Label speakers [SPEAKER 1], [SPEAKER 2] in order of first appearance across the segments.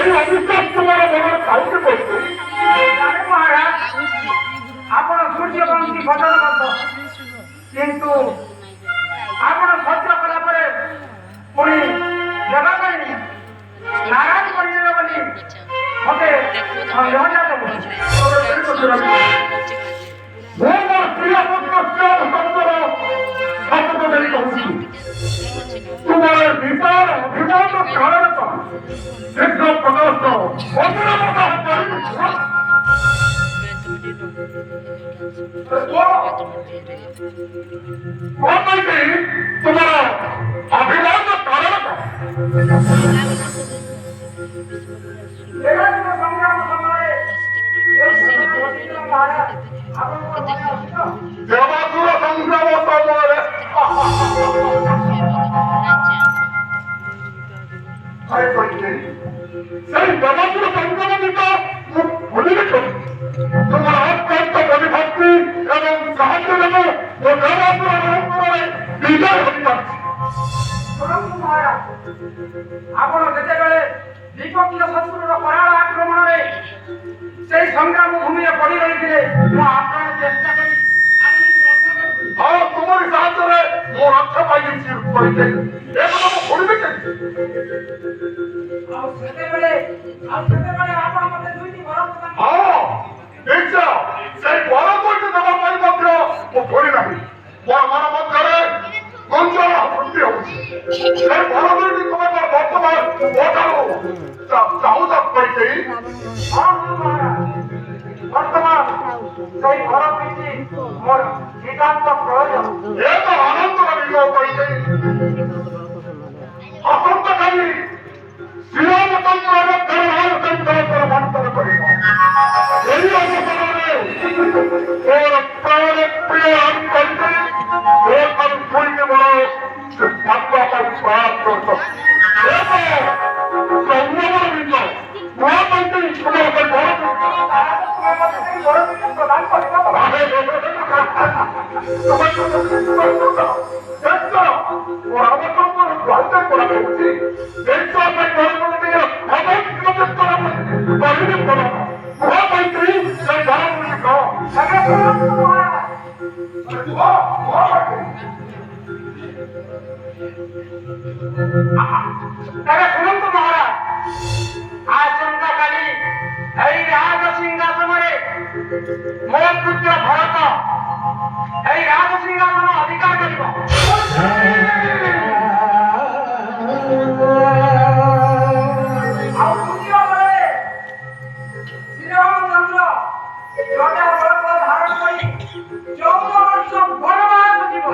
[SPEAKER 1] এই অবিশ্বাস তোমার মনের কাউকে করছে
[SPEAKER 2] মহারাজ ଆପଣ ସୂର୍ଯ୍ୟବଂଶୀ ଭଜନବଦ୍ଧ କିନ୍ତୁ ଆପଣ ସତ୍ୟ କଲା ପରେ ପୁଣି ଦେବା ପାଇଁ ନାରାଜ କରିଦେବେ ବୋଲି ମତେ ସନ୍ଦେହ ଜାତ କରୁଛି।
[SPEAKER 1] ମୁଁ ମୋ ସ୍ତ୍ରୀ ପୁତ୍ର ଶବ୍ଦର ଶବ୍ଦ ଦେଇ କହୁଛି ତୁମର ବିଚାର ଅଭିମାନ କାରଣ କଣ ଶୀଘ୍ର ପ୍ରକାଶ ତୁମର ଅଭିମାନ କାରଣ କଣ? ଦେବାସୁର ସଂଗ୍ରାମ ସମୟରେ সেই দেবাସୁର ସଂଗ୍ରାମ ବିଷୟ ମୁଁ ଭୁଲିବି ତୁମର ଅତ୍ୟନ୍ତ ବଳିଭକ୍ତି ଏବଂ ସାହାଯ୍ୟ ଦେବ ଓ ଦେବାସୁର ଅନ୍ତରରେ ବିଜୟ ହୋଇପାରୁଛି।
[SPEAKER 2] ଆପଣ ଯେତେବେଳେ ବିପକ୍ଷ ଶତ୍ରୁର କରାଳ ଆକ୍ରମଣରେ ସେଇ ସଂଗ୍ରାମ ଭୂମିରେ ପଡି ରହିଥିଲେ ମୁଁ ଆପଣ ଚେଷ୍ଟା କରି
[SPEAKER 1] ହଁ ତୁମରି ସାହାଯ୍ୟରେ ମୁଁ ରକ୍ଷା ପାଇଯାଇଛି କହିଲେ ଏକଥା ମୁଁ ଭୁଲିବି କେମିତି?
[SPEAKER 2] ଆଉ ସେତେବେଳେ ଆପଣ ମତେ ଦୁଇଟି ବର ପ୍ରଦାନ
[SPEAKER 1] ହଁ ନିଶ୍ଚୟ ସେଇ ବର ଦୁଇଟି ଦେବା ପାଇଁ ମଧ୍ୟ ମୁଁ ଭୁଲି ନାହିଁ। ମୋର ମନ ମଧ୍ୟରେ ଗଞ୍ଜର ବୃଦ୍ଧି ହଉଛି। ସେଇ ବର ଦୁଇଟି ତୁମେ ବର୍ତ୍ତମାନ ମୋଠାରୁ ଚାହୁଁଛ କହିଛି।
[SPEAKER 2] ହଁ ମହାରାଜ ବର୍ତ୍ତମାନ ସେଇ ଘର ପିଠି ମୋର ନିତାନ୍ତ ପ୍ରয়োজন।
[SPEAKER 1] ଏ ତ ଆନନ୍ଦର ବିଜୟ କହିଛି। ଆସନ୍ତାକାଲି ଶ୍ରୀରାମଚନ୍ଦ୍ର ମଧ୍ୟରେ ରାମଚନ୍ଦ୍ରଙ୍କର ମନ୍ତବ୍ୟ କରିବ। ଏହି ଅବସରରେ ମୋର ପ୍ରାଣ ପ୍ରିୟ ରାମ କହିଛି ଏଠାରୁ ଶୁଣିକି ମୋର ଭାବିବା ପାଇଁ ପ୍ରୟାସ କରୁଛ। ସଂଗ୍ରାମର ବିଜୟ ନୂଆ କହିଛି ତୁମର ପାଇଁ ବଡ଼
[SPEAKER 2] ପ୍ରଦାନ କରିବା ଶୁଣନ୍ତୁ ମହାରାଜ ଆସନ୍ତାକାଲି ଏଇ ରାଜ ସିଂହାସନରେ ମୋ ପୁତ୍ର ଭରତ ଏଇ ରାଜ ସିଂହାସନ ଅଧିକାର କରିବ। ଆଉ ଦ୍ୱିତୀୟ ବେଳେ ଶ୍ରୀରାମଚନ୍ଦ୍ର ଜଟା ବଳକ ଧାରଣ କରି 14 ବର୍ଷ ବନବାସ ଯିବ।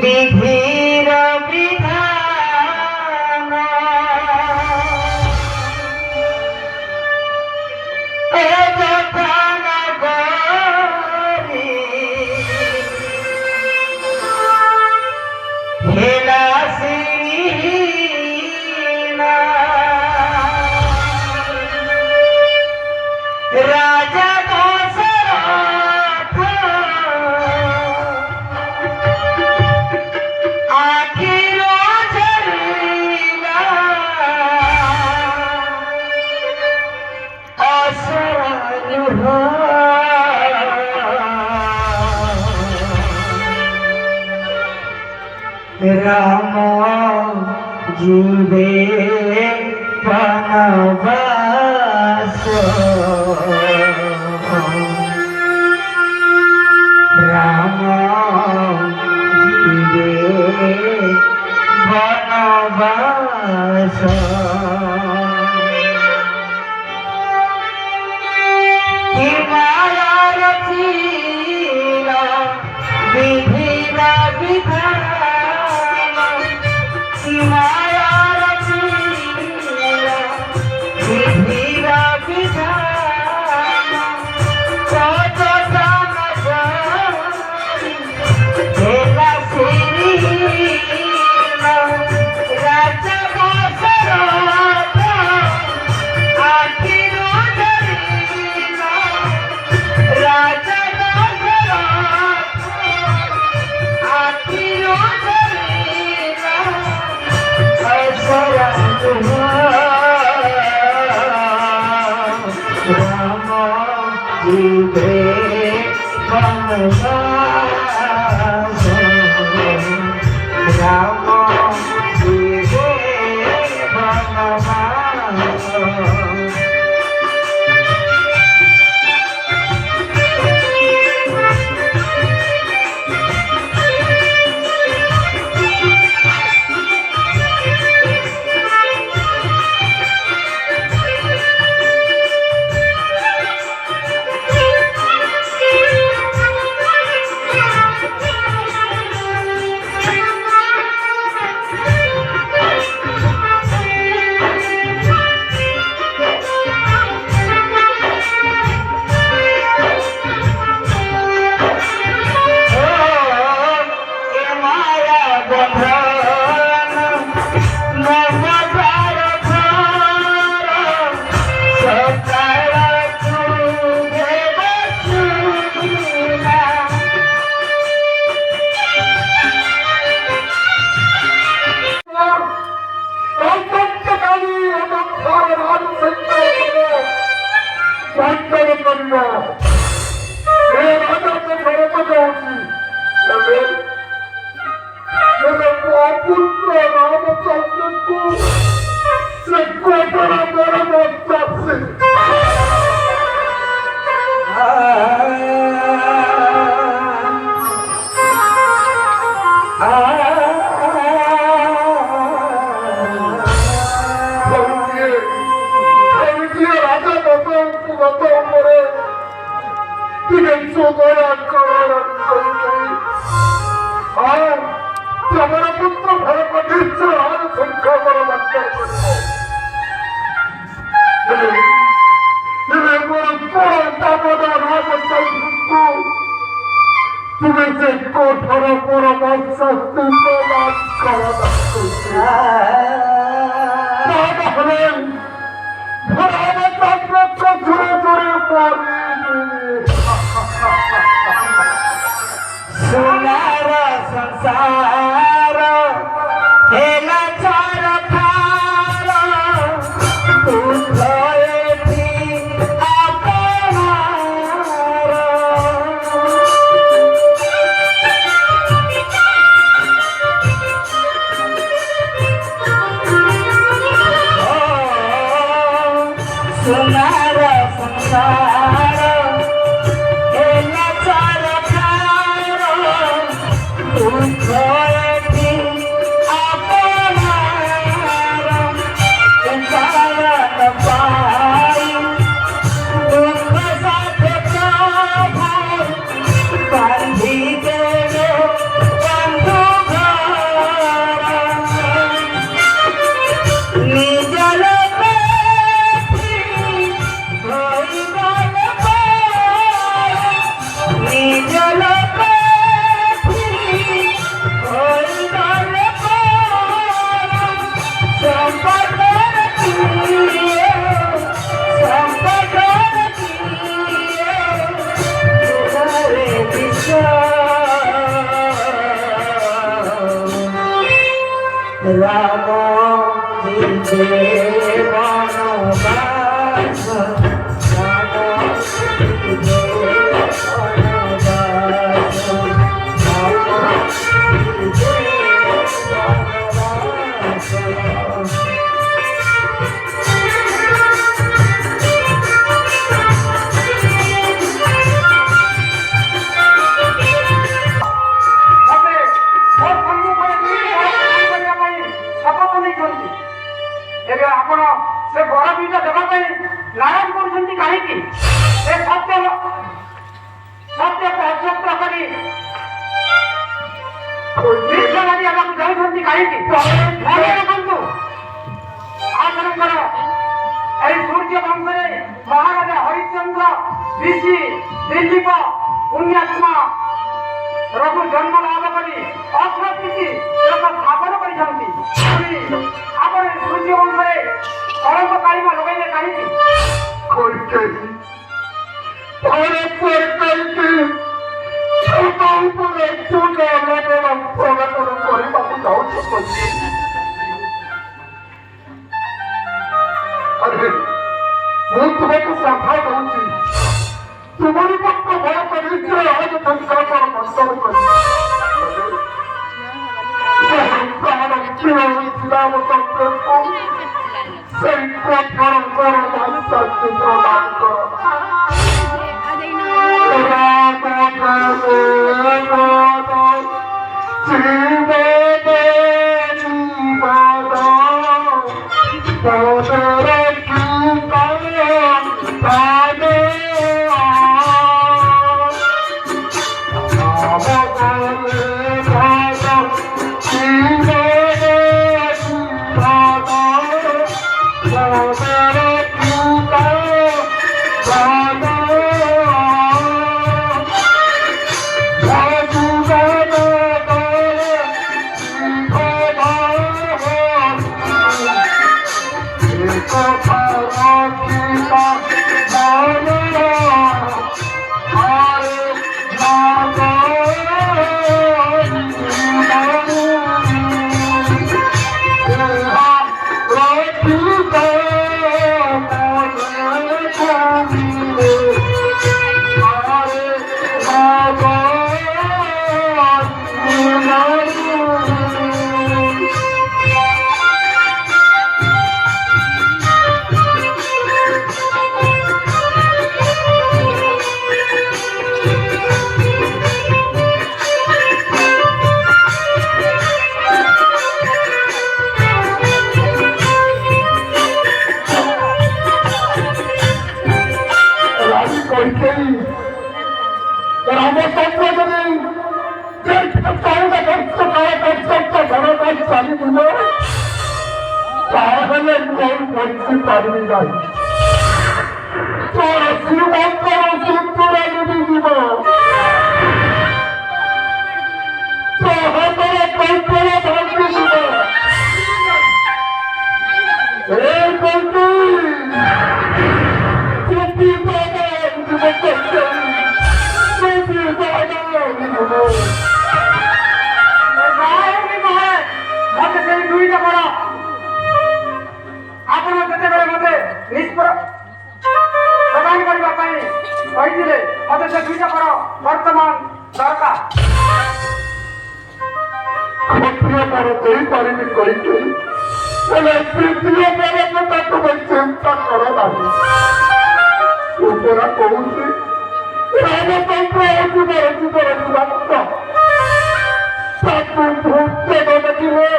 [SPEAKER 3] বিধির বিধান এ যথান গরি হেলা শ্রীনা রাজা রাম জীবে বনবাস রাম জীবে বনবাস হিমালয় ছিল বিধির বিধান মায়ার পীড়া বিধিরা বিধান কত জানা খেলা শ্রীরাম রাজা দশরথ আখির ধরিলা রাজা দশরথ আখির ধরিলা অসরা রাম জিবে বনবাস রাম জিবে বনবাস
[SPEAKER 1] পুত্র রামচন্দ্রকে সে কতটা বড় মত রাজা কত উপগত করে তিনি সুদয়া করার আর তোমার পুত্র ঘরে প্রতিষ্ঠ আর সংখ্যা করে বাচ্চা তুমি যে কঠোর পরামর্শ লাভ করা হলেন জুড়ে জুড়ে পড়ে
[SPEAKER 3] সোনার সংসার হেলা চার খার উঠেছি আপনার সোনার সংসার হেলা চার খার উঠেছি আপনার কারণ পাই দুঃখ সাথে ভাই বান্ধি গেল বন্ধু ঘর নিজল নিজল রাম জিবে বনবাস রাম জিবে বনবাস রাম জিবে বনবাস
[SPEAKER 2] ଏବେ ଆପଣ ସେ ବର ଦୁଇଟା ଦେବା ପାଇଁ ନାରାଜ କରୁଛନ୍ତି କାହିଁକି? ସେ ସତ୍ୟ ପର୍ଯ୍ୟପ୍ତ କରି ଦୀର୍ଘ ଲାଗି ହେବାକୁ ଯାଉଛନ୍ତି କାହିଁକି?
[SPEAKER 1] করছি। আরে ମୁଁ ତୁମକୁ ଶ୍ରଦ୍ଧା ଦଉଛି ତୁମରି ପକ୍ଷ ଭୟ କରିଛି ଆଜ ସଂସାର ମନ୍ଥନ କରି ଥିଲା ମୋ ସଂପ୍ରେକୁ ସେଇ ପଥରଙ୍କର ଭାଷାକୁ ପ୍ରଦାନ କର। তাহলে কোন করতে পারবি না তোর শ্রীমন্তর সুন্দর নদী দিব তোর কল্পনা ভাবতে দিব এই কল্পি চুপি বাবা দিব চুপি বাবা দিব
[SPEAKER 2] মতে সেই দুইটা বড় ଆପଣ ଯେତେବେଳେ ମତେ ପ୍ରଦାନ କରିବା ପାଇଁ କହିଥିଲେ ମତେ ସେ ଦୁଇଟା ବଡ ବର୍ତ୍ତମାନ ଦରକାର।
[SPEAKER 1] କ୍ଷତ୍ରିୟ ପର ଦେଇପାରିବି କହିଛି ହେଲେ ତୃତୀୟ ପରକୁ ତାକୁ ପାଇଁ ଚିନ୍ତା କର ନାହିଁ। ତୁ ପରା କହୁଛି ରାମଚନ୍ଦ୍ର ହଉଛି ମୋର ଜୀବନ ଜୀବନ ତାକୁ ଭୂତ ଦେଖିଲେ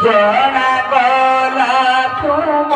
[SPEAKER 3] জনা গলা তুম